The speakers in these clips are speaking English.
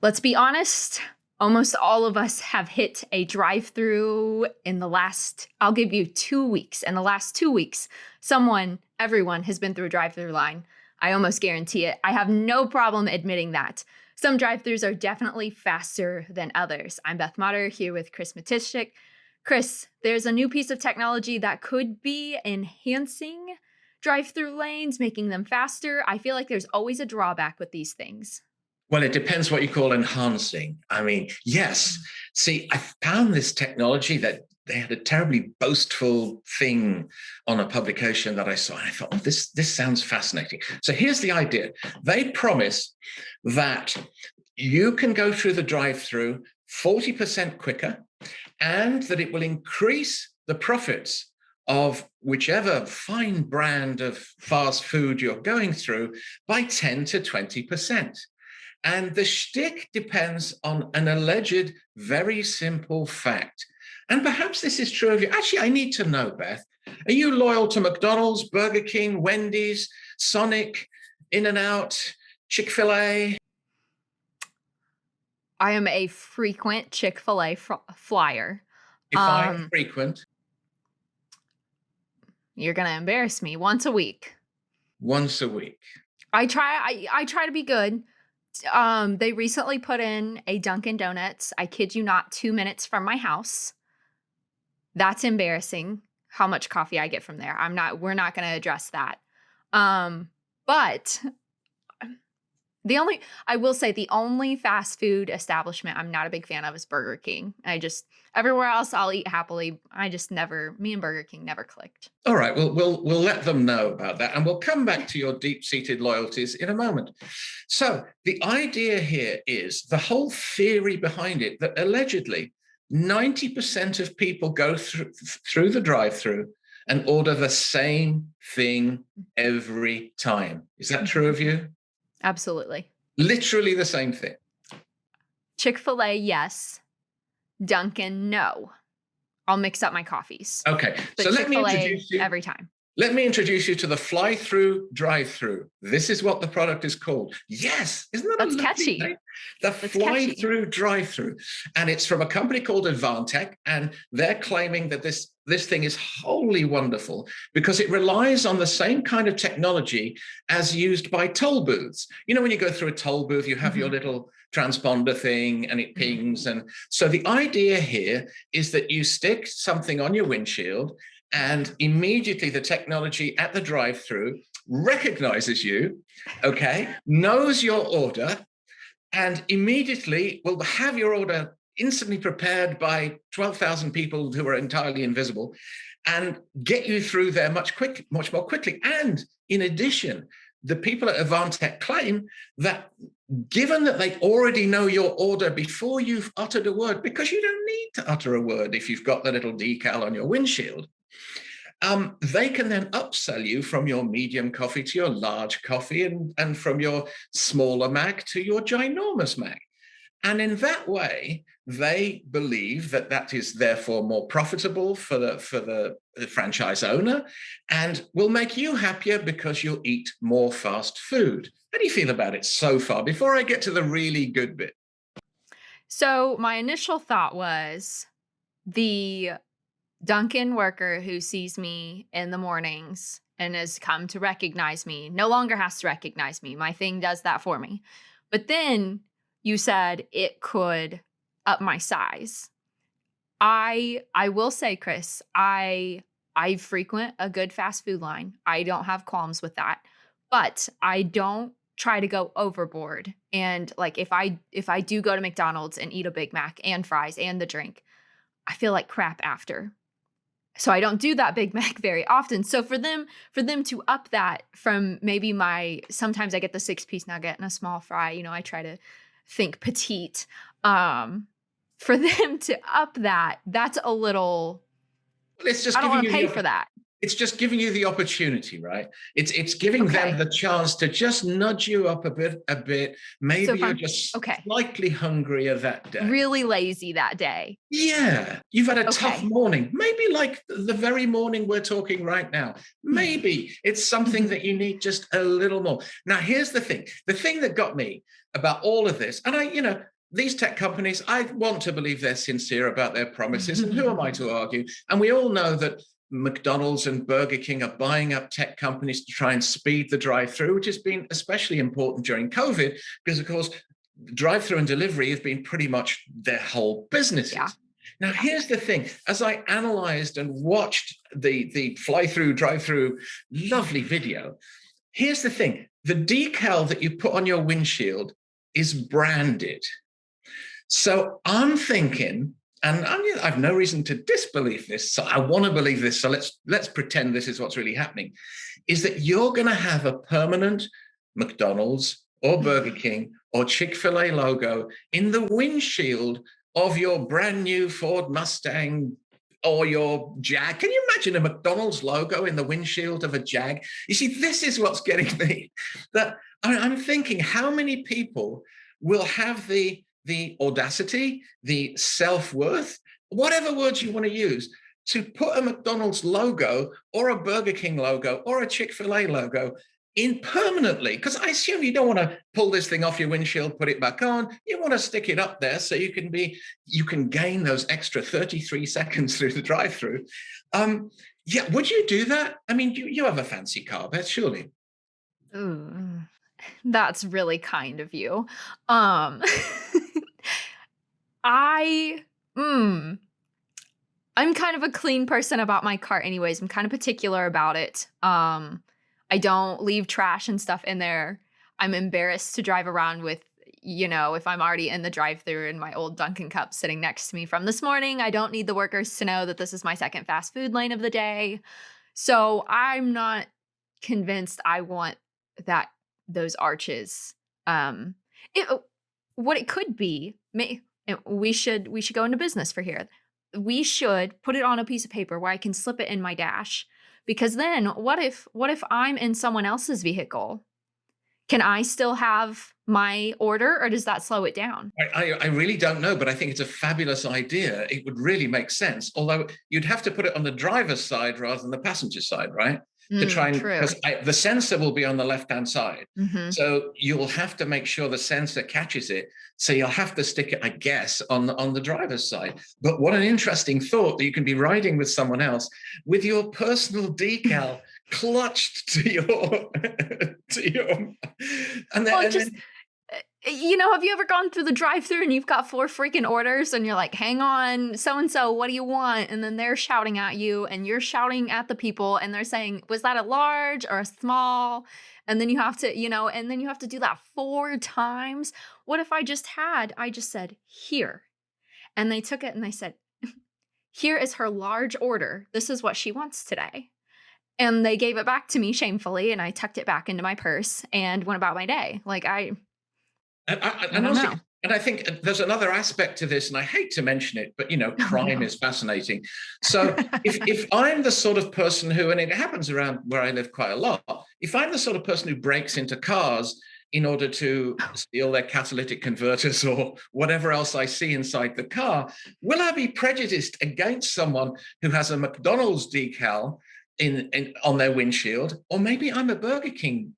Let's be honest, almost all of us have hit a drive-through I'll give you 2 weeks. In the last 2 weeks, everyone has been through a drive-through line. I almost guarantee it. I have no problem admitting that. Some drive-thrus are definitely faster than others. I'm Beth Motter here with Chris Matishik. Chris, there's a new piece of technology that could be enhancing drive-through lanes, making them faster. I feel like there's always a drawback with these things. Well, it depends what you call enhancing. I mean, yes. See, I found this technology that they had a terribly boastful thing on a publication that I saw. And I thought, this sounds fascinating. So here's the idea. They promise that you can go through the drive-through 40% quicker, and that it will increase the profits of whichever fine brand of fast food you're going through by 10 to 20%. And the shtick depends on an alleged very simple fact. And perhaps this is true of you. Actually, I need to know, Beth, are you loyal to McDonald's, Burger King, Wendy's, Sonic, In-N-Out, Chick-fil-A? I am a frequent Chick-fil-A flyer. Define frequent. You're going to embarrass me. Once a week. Once a week. I try to be good. They recently put in a Dunkin' Donuts. I kid you not, 2 minutes from my house. That's embarrassing how much coffee I get from there. We're not going to address that. But I will say the only fast food establishment I'm not a big fan of is Burger King. Everywhere else I'll eat happily. Me and Burger King never clicked. All right, we'll let them know about that, and we'll come back to your deep-seated loyalties in a moment. So the idea here is the whole theory behind it, that allegedly 90% of people go through the drive-through and order the same thing every time. Is that true of you? Absolutely. Literally the same thing. Chick-fil-A, yes. Dunkin', no. I'll mix up my coffees. Okay, but so let me introduce you every time. Let me introduce you to the fly-through drive-through. This is what the product is called. Yes, isn't that That's catchy? Name? The fly-through drive-through, and it's from a company called Advantech, and they're claiming that this thing is wholly wonderful because it relies on the same kind of technology as used by toll booths. You know, when you go through a toll booth, you have your little transponder thing and it pings. And so the idea here is that you stick something on your windshield, and immediately the technology at the drive-through recognizes you, okay, knows your order, and immediately will have your order instantly prepared by 12,000 people who are entirely invisible, and get you through there much more quickly. And in addition, the people at Advantech claim that given that they already know your order before you've uttered a word, because you don't need to utter a word if you've got the little decal on your windshield, they can then upsell you from your medium coffee to your large coffee, and from your smaller Mac to your ginormous Mac. And in that way, they believe that is therefore more profitable for the franchise owner, and will make you happier because you'll eat more fast food. How do you feel about it so far, before I get to the really good bit? So my initial thought was the Dunkin' worker who sees me in the mornings and has come to recognize me no longer has to recognize me. My thing does that for me. But then you said it could up my size. I will say, Chris, I frequent a good fast food line. I don't have qualms with that. But I don't try to go overboard. And like if I do go to McDonald's and eat a Big Mac and fries and the drink, I feel like crap after. So I don't do that Big Mac very often. So for them to up that from maybe sometimes I get the 6-piece nugget and a small fry, I try to think petite. For them to up that, that's a little, It's just I don't want to pay for that. It's just giving you the opportunity, right? It's giving them the chance to just nudge you up a bit. Maybe so you're just slightly hungrier that day. Really lazy that day. Yeah. You've had a tough morning. Maybe like the very morning we're talking right now. Maybe it's something that you need just a little more. Now, here's the thing. The thing that got me about all of this, and these tech companies, I want to believe they're sincere about their promises. And who am I to argue? And we all know that McDonald's and Burger King are buying up tech companies to try and speed the drive-through, which has been especially important during COVID, because of course, drive-through and delivery have been pretty much their whole businesses. Yeah. Now, here's the thing. As I analyzed and watched the fly-through, drive-through, lovely video, here's the thing. The decal that you put on your windshield is branded. So I'm thinking, and I've no reason to disbelieve this, so I want to believe this, so let's pretend this is what's really happening, is that you're going to have a permanent McDonald's or Burger King or Chick-fil-A logo in the windshield of your brand new Ford Mustang or your Jag. Can you imagine a McDonald's logo in the windshield of a Jag? You see, this is what's getting me. That I'm thinking, how many people will have the audacity, the self-worth, whatever words you want to use, to put a McDonald's logo or a Burger King logo or a Chick-fil-A logo in permanently? Because I assume you don't want to pull this thing off your windshield, put it back on. You want to stick it up there so you can gain those extra 33 seconds through the drive-through. Yeah, would you do that? I mean, you have a fancy car, Beth, surely. Ooh, that's really kind of you. Um, I, mm, I'm kind of a clean person about my car anyways. I'm kind of particular about it. I don't leave trash and stuff in there. I'm embarrassed to drive around with, if I'm already in the drive-thru and my old Dunkin' cup sitting next to me from this morning. I don't need the workers to know that this is my second fast food lane of the day. So I'm not convinced I want those arches. It what it could be, we should go into business for here. We should put it on a piece of paper where I can slip it in my dash. Because then what if I'm in someone else's vehicle? Can I still have my order, or does that slow it down? I really don't know, but I think it's a fabulous idea. It would really make sense. Although you'd have to put it on the driver's side rather than the passenger side, right? To try and, True. because the sensor will be on the left-hand side. Mm-hmm. So you'll have to make sure the sensor catches it. So you'll have to stick it, I guess, on the driver's side. But what an interesting thought that you can be riding with someone else with your personal decal clutched to your, and then have you ever gone through the drive-thru and you've got 4 freaking orders and you're like, hang on, so-and-so, what do you want? And then they're shouting at you and you're shouting at the people and they're saying, was that a large or a small? And then you have to, do that 4 times. What if I just said, here. And they took it and they said, here is her large order. This is what she wants today. And they gave it back to me shamefully and I tucked it back into my purse and went about my day. Like I don't know. And I think there's another aspect to this, and I hate to mention it, but crime is fascinating. So if I'm the sort of person who, and it happens around where I live quite a lot, if I'm the sort of person who breaks into cars in order to steal their catalytic converters or whatever else I see inside the car, will I be prejudiced against someone who has a McDonald's decal on their windshield? Or maybe I'm a Burger King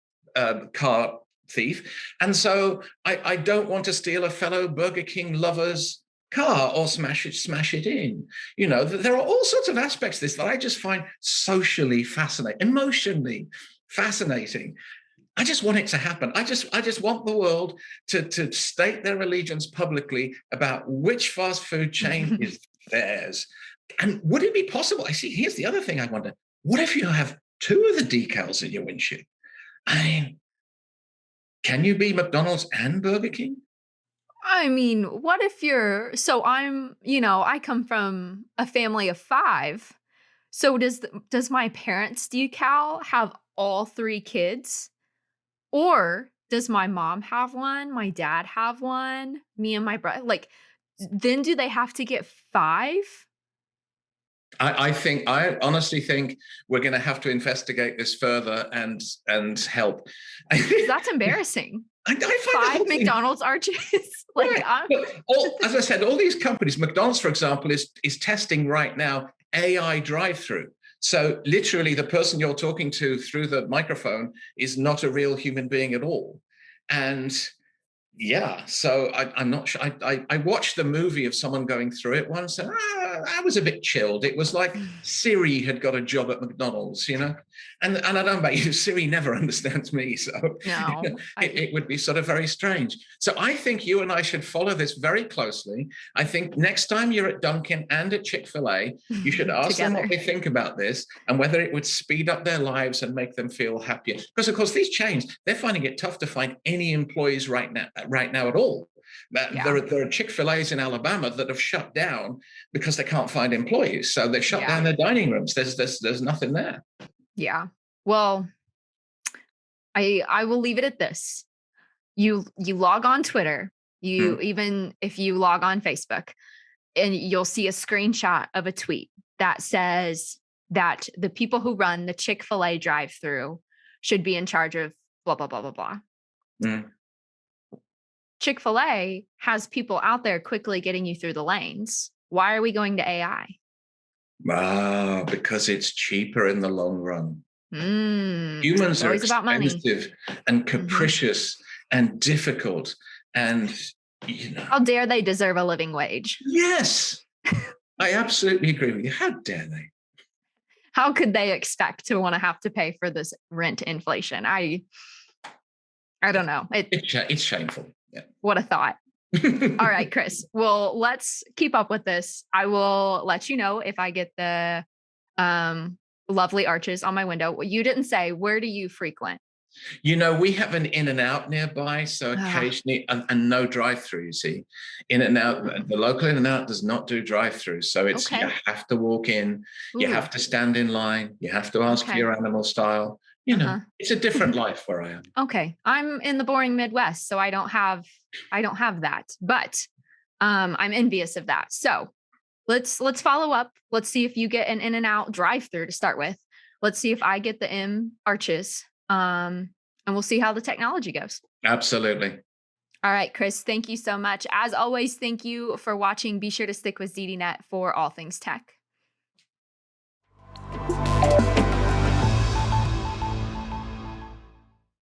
car thief, and so I don't want to steal a fellow Burger King lover's car or smash it in. There are all sorts of aspects of this that I just find socially fascinating, emotionally fascinating. I just want it to happen. I just want the world to state their allegiance publicly about which fast food chain is theirs. And would it be possible? Here's the other thing I wonder. What if you have 2 of the decals in your windshield? I mean, can you be McDonald's and Burger King? I mean, what if I come from a family of 5. So does my parents' decal have all 3 kids? Or does my mom have one, my dad have one, me and my brother? Like, then do they have to get 5? I honestly think we're going to have to investigate this further and help. That's embarrassing. I find 5 McDonald's arches. As I said, all these companies, McDonald's, for example, is testing right now AI drive-through. So literally the person you're talking to through the microphone is not a real human being at all. And Yeah, so I'm not sure. I watched the movie of someone going through it once, and I was a bit chilled. It was like Siri had got a job at McDonald's, and I don't know about you, Siri never understands me, so No, it would be sort of very strange. So I think you and I should follow this very closely. I think next time you're at Dunkin' and at Chick-fil-A, you should ask them what together. they think about this and whether it would speed up their lives and make them feel happier. Because of course, these chains, they're finding it tough to find any employees right now at all. Yeah. There are Chick-fil-A's in Alabama that have shut down because they can't find employees. So they've shut Yeah. down their dining rooms. There's nothing there. Yeah. Well, I will leave it at this. You log on Twitter, Mm. you even if you log on Facebook, and you'll see a screenshot of a tweet that says that the people who run the Chick-fil-A drive-through should be in charge of blah blah blah blah blah. Mm. Chick-fil-A has people out there quickly getting you through the lanes. Why are we going to AI? Because it's cheaper in the long run. It's Humans are always about money. expensive and Mhm. capricious and difficult. And, How dare they deserve a living wage? yes, I absolutely agree with you. How dare they? How could they expect to want to have to pay for this rent inflation? I don't know. It's shameful. Yeah. What a thought. All right, Chris. Well, let's keep up with this. I will let you know if I get the lovely arches on my window. You didn't say, where do you frequent? We have an In-N-Out nearby, so Ah, occasionally, and no drive-through, you see. In-N-Out, the local In-N-Out does not do drive-through. So you okay. have to walk in, you Ooh, have to stand in line, you have to ask for okay. your animal style. Uh-huh. It's a different life where I am. Okay. I'm in the boring Midwest, so I don't have that. But I'm envious of that. So let's follow up. Let's see if you get an In-N-Out drive-through to start with. Let's see if I get the M arches. And we'll see how the technology goes. Absolutely. All right, Chris, thank you so much. As always, thank you for watching. Be sure to stick with ZDNet for all things tech.